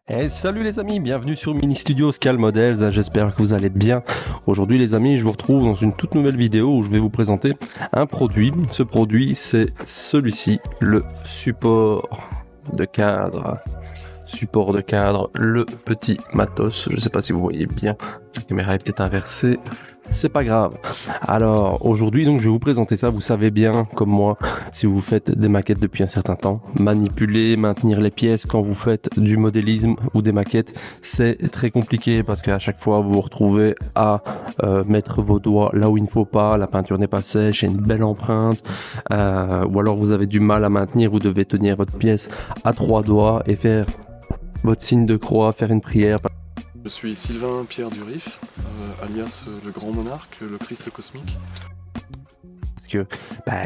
Et salut les amis, bienvenue sur Mini Studio Scale Models, j'espère que vous allez bien. Aujourd'hui les amis, je vous retrouve dans une toute nouvelle vidéo où je vais vous présenter un produit. Ce produit c'est celui-ci, le support de cadre. Support de cadre, le petit matos, je sais pas si vous voyez bien, la caméra est peut-être inversée, c'est pas grave. Alors aujourd'hui donc je vais vous présenter ça, vous savez bien comme moi, si vous faites des maquettes depuis un certain temps, manipuler, maintenir les pièces quand vous faites du modélisme ou des maquettes, c'est très compliqué parce qu'à chaque fois vous vous retrouvez à mettre vos doigts là où il ne faut pas, la peinture n'est pas sèche, il y a une belle empreinte, ou alors vous avez du mal à maintenir, vous devez tenir votre pièce à 3 doigts et faire votre signe de croix, faire une prière. Je suis Sylvain Pierre Durif, alias le Grand Monarque, le Christ cosmique. Parce que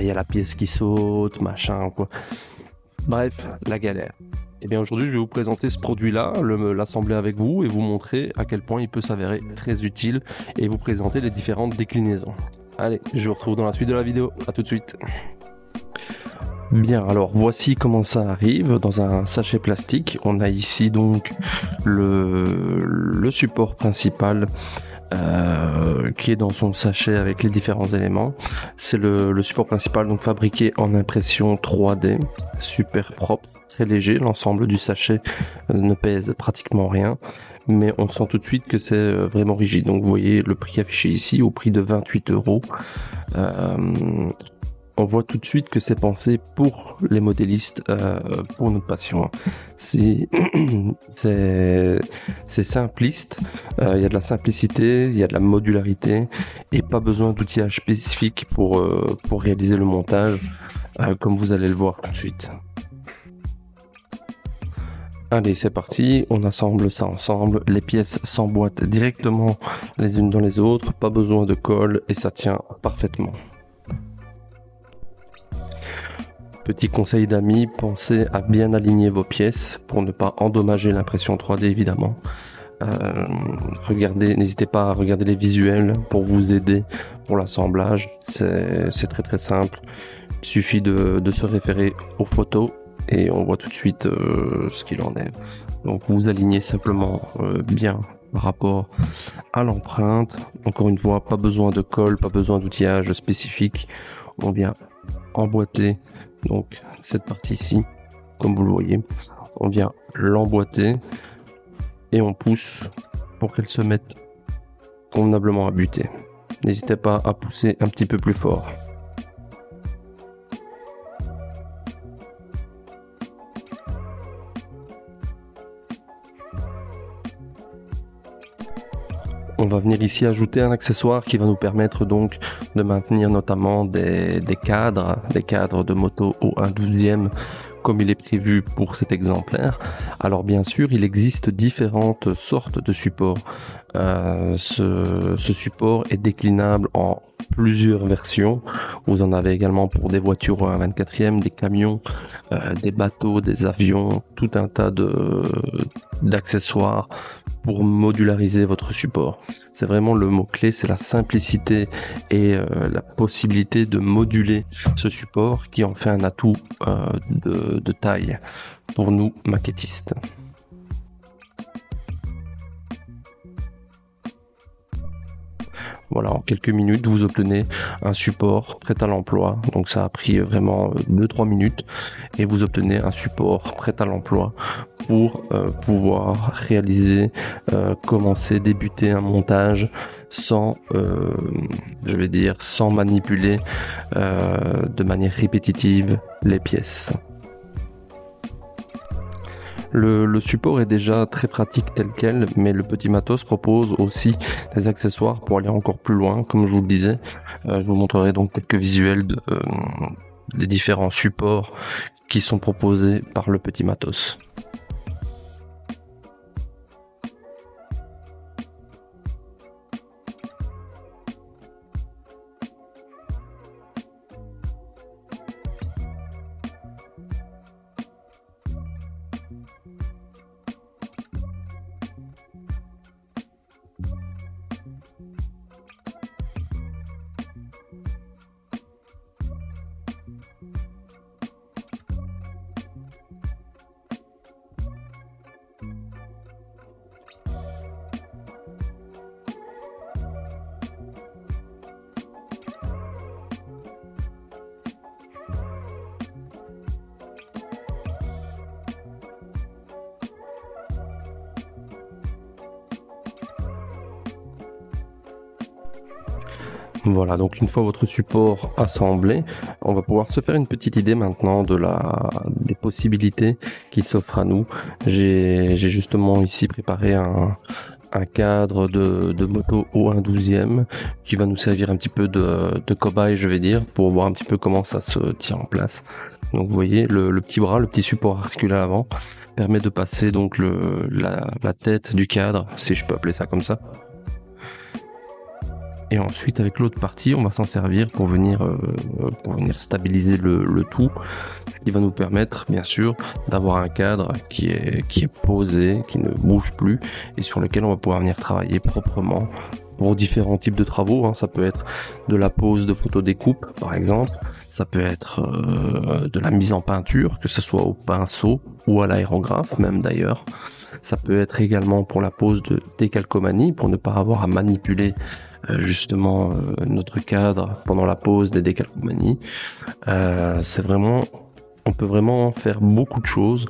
il y a la pièce qui saute, machin quoi. Bref, la galère. Et bien aujourd'hui, je vais vous présenter ce produit-là, l'assembler avec vous et vous montrer à quel point il peut s'avérer très utile et vous présenter les différentes déclinaisons. Allez, je vous retrouve dans la suite de la vidéo. À tout de suite. Bien, alors voici comment ça arrive dans un sachet plastique. On a ici donc le support principal qui est dans son sachet avec les différents éléments. C'est le support principal donc fabriqué en impression 3D, super propre, très léger. L'ensemble du sachet ne pèse pratiquement rien, mais on sent tout de suite que c'est vraiment rigide. Donc vous voyez le prix affiché ici au prix de 28 €. On voit tout de suite que c'est pensé pour les modélistes, pour notre passion. C'est simpliste, il y a de la simplicité, il y a de la modularité et pas besoin d'outillage spécifique pour réaliser le montage, comme vous allez le voir tout de suite. Allez, c'est parti, on assemble ça ensemble, les pièces s'emboîtent directement les unes dans les autres, pas besoin de colle et ça tient parfaitement. Petit conseil d'amis, pensez à bien aligner vos pièces pour ne pas endommager l'impression 3D évidemment. N'hésitez pas à regarder les visuels pour vous aider pour l'assemblage. C'est très simple. Il suffit de se référer aux photos et on voit tout de suite ce qu'il en est. Donc vous alignez simplement bien par rapport à l'empreinte. Encore une fois, pas besoin de colle, pas besoin d'outillage spécifique. On vient emboîter donc cette partie ici, comme vous le voyez, on vient l'emboîter et on pousse pour qu'elle se mette convenablement à buter. N'hésitez pas à pousser un petit peu plus fort. On va venir ici ajouter un accessoire qui va nous permettre donc de maintenir notamment des cadres de moto au 1/12e comme il est prévu pour cet exemplaire. Alors bien sûr, il existe différentes sortes de supports. Ce support est déclinable en plusieurs versions. Vous en avez également pour des voitures au 1/24e, des camions, des bateaux, des avions, tout un tas d'accessoires pour modulariser votre support. C'est vraiment le mot-clé, c'est la simplicité et la possibilité de moduler ce support qui en fait un atout de taille pour nous maquettistes. Voilà, en quelques minutes, vous obtenez un support prêt à l'emploi. Donc ça a pris vraiment 2-3 minutes et vous obtenez un support prêt à l'emploi pour pouvoir réaliser, débuter un montage sans manipuler de manière répétitive les pièces. Le support est déjà très pratique tel quel, mais le petit matos propose aussi des accessoires pour aller encore plus loin, comme je vous le disais. Je vous montrerai donc quelques visuels des différents supports qui sont proposés par le petit matos. Voilà, donc une fois votre support assemblé, on va pouvoir se faire une petite idée maintenant des possibilités qui s'offrent à nous. J'ai justement ici préparé un cadre de moto au 1/12e qui va nous servir un petit peu de cobaye, je vais dire, pour voir un petit peu comment ça se tient en place. Donc vous voyez, le petit bras, le petit support articulaire avant permet de passer donc la tête du cadre, si je peux appeler ça comme ça. Et ensuite, avec l'autre partie, on va s'en servir pour venir stabiliser le tout, ce qui va nous permettre, bien sûr, d'avoir un cadre qui est posé, qui ne bouge plus, et sur lequel on va pouvoir venir travailler proprement pour différents types de travaux. Hein. Ça peut être de la pose de photodécoupe, par exemple. Ça peut être de la mise en peinture, que ce soit au pinceau ou à l'aérographe, même d'ailleurs. Ça peut être également pour la pose de décalcomanie, pour ne pas avoir à manipuler justement notre cadre pendant la pose des décalcomanies. On peut vraiment faire beaucoup de choses.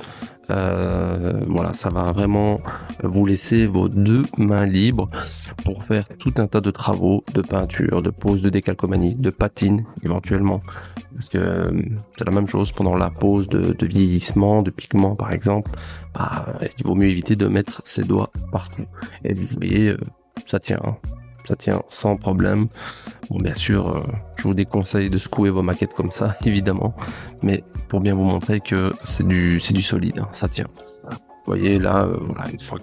Voilà, ça va vraiment vous laisser vos 2 mains libres pour faire tout un tas de travaux, de peinture, de pose de décalcomanie, de patine éventuellement. Parce que c'est la même chose pendant la pose de vieillissement, de pigment par exemple. Il vaut mieux éviter de mettre ses doigts partout. Et vous voyez, ça tient. Hein. Ça tient sans problème. Bon, bien sûr, je vous déconseille de secouer vos maquettes comme ça, évidemment, mais pour bien vous montrer que c'est du solide, hein, ça tient. Vous voyez là, voilà, une fois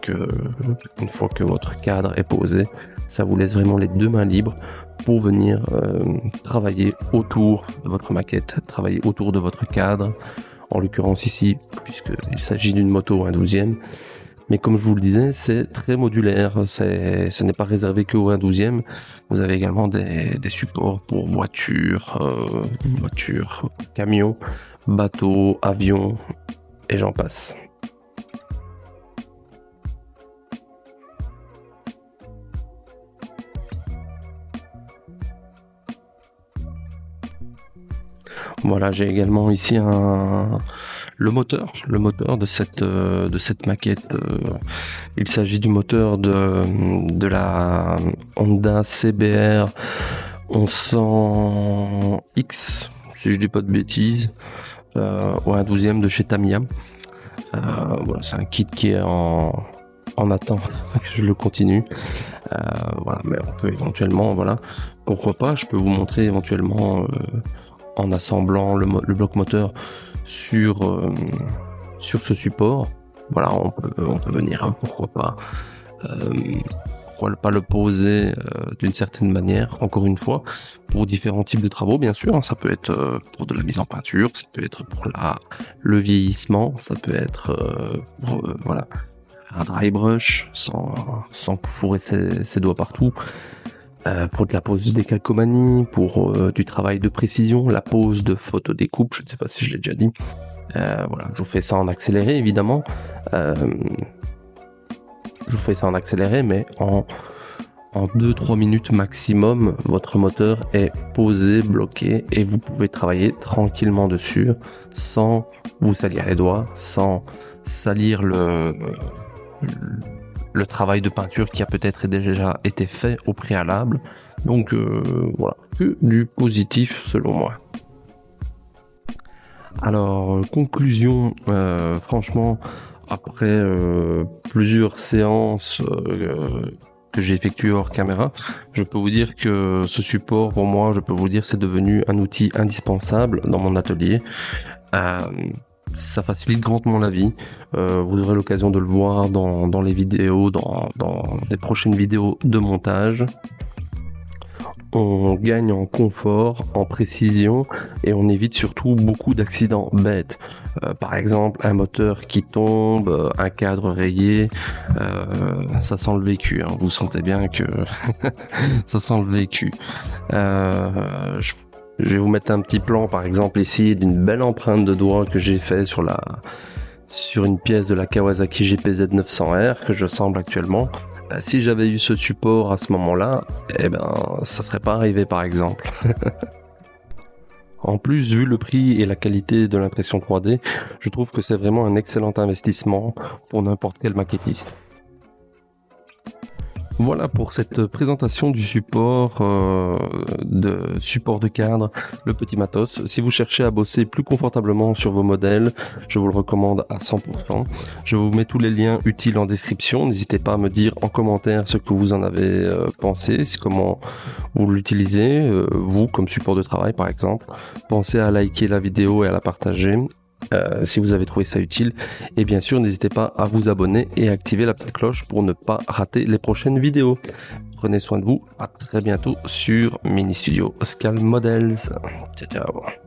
que votre cadre est posé, ça vous laisse vraiment les 2 mains libres pour venir travailler autour de votre maquette, travailler autour de votre cadre. En l'occurrence ici, puisqu'il s'agit d'une moto 1/12e. Mais comme je vous le disais, c'est très modulaire. Ce n'est pas réservé que au 1/12e. Vous avez également des supports pour voitures, camions, bateaux, avions, et j'en passe. Voilà, j'ai également ici le moteur de cette maquette. Il s'agit du moteur de la Honda CBR 1100X, si je dis pas de bêtises, au 1/12e de chez Tamiya. Voilà, c'est un kit qui est en attente que je le continue. Voilà, mais on peut éventuellement, voilà, pourquoi pas, je peux vous montrer éventuellement en assemblant le bloc moteur sur ce support. Voilà, on peut venir, hein, pourquoi pas le poser d'une certaine manière, encore une fois, pour différents types de travaux, bien sûr. Hein. Ça peut être pour de la mise en peinture, ça peut être pour le vieillissement, ça peut être pour voilà, un dry brush sans fourrer ses doigts partout. Pour de la pose de décalcomanie, pour du travail de précision, la pose de photodécoupe, je ne sais pas si je l'ai déjà dit. Voilà, je vous fais ça en accéléré évidemment. Mais en 2-3 minutes maximum, votre moteur est posé, bloqué, et vous pouvez travailler tranquillement dessus sans vous salir les doigts, sans salir le travail de peinture qui a peut-être déjà été fait au préalable. Donc voilà, que du positif selon moi. Alors, conclusion, franchement, après plusieurs séances que j'ai effectuées hors caméra, je peux vous dire que ce support, pour moi, c'est devenu un outil indispensable dans mon atelier. Ça facilite grandement la vie. Vous aurez l'occasion de le voir dans les vidéos, dans des prochaines vidéos de montage. On gagne en confort, en précision, et on évite surtout beaucoup d'accidents bêtes. Par exemple, un moteur qui tombe, un cadre rayé, ça sent le vécu. Hein. Vous sentez bien que ça sent le vécu. Je vais vous mettre un petit plan, par exemple ici, d'une belle empreinte de doigt que j'ai fait sur une pièce de la Kawasaki GPZ 900R que j'assemble actuellement. Si j'avais eu ce support à ce moment-là, ça serait pas arrivé, par exemple. En plus, vu le prix et la qualité de l'impression 3D, je trouve que c'est vraiment un excellent investissement pour n'importe quel maquettiste. Voilà pour cette présentation du support de cadre, le petit matos. Si vous cherchez à bosser plus confortablement sur vos modèles, je vous le recommande à 100%. Je vous mets tous les liens utiles en description. N'hésitez pas à me dire en commentaire ce que vous en avez pensé, comment vous l'utilisez, vous comme support de travail par exemple. Pensez à liker la vidéo et à la partager. Si vous avez trouvé ça utile, et bien sûr n'hésitez pas à vous abonner et à activer la petite cloche pour ne pas rater les prochaines vidéos. Prenez soin de vous, à très bientôt sur Mini Studio Scale Models. Ciao ciao.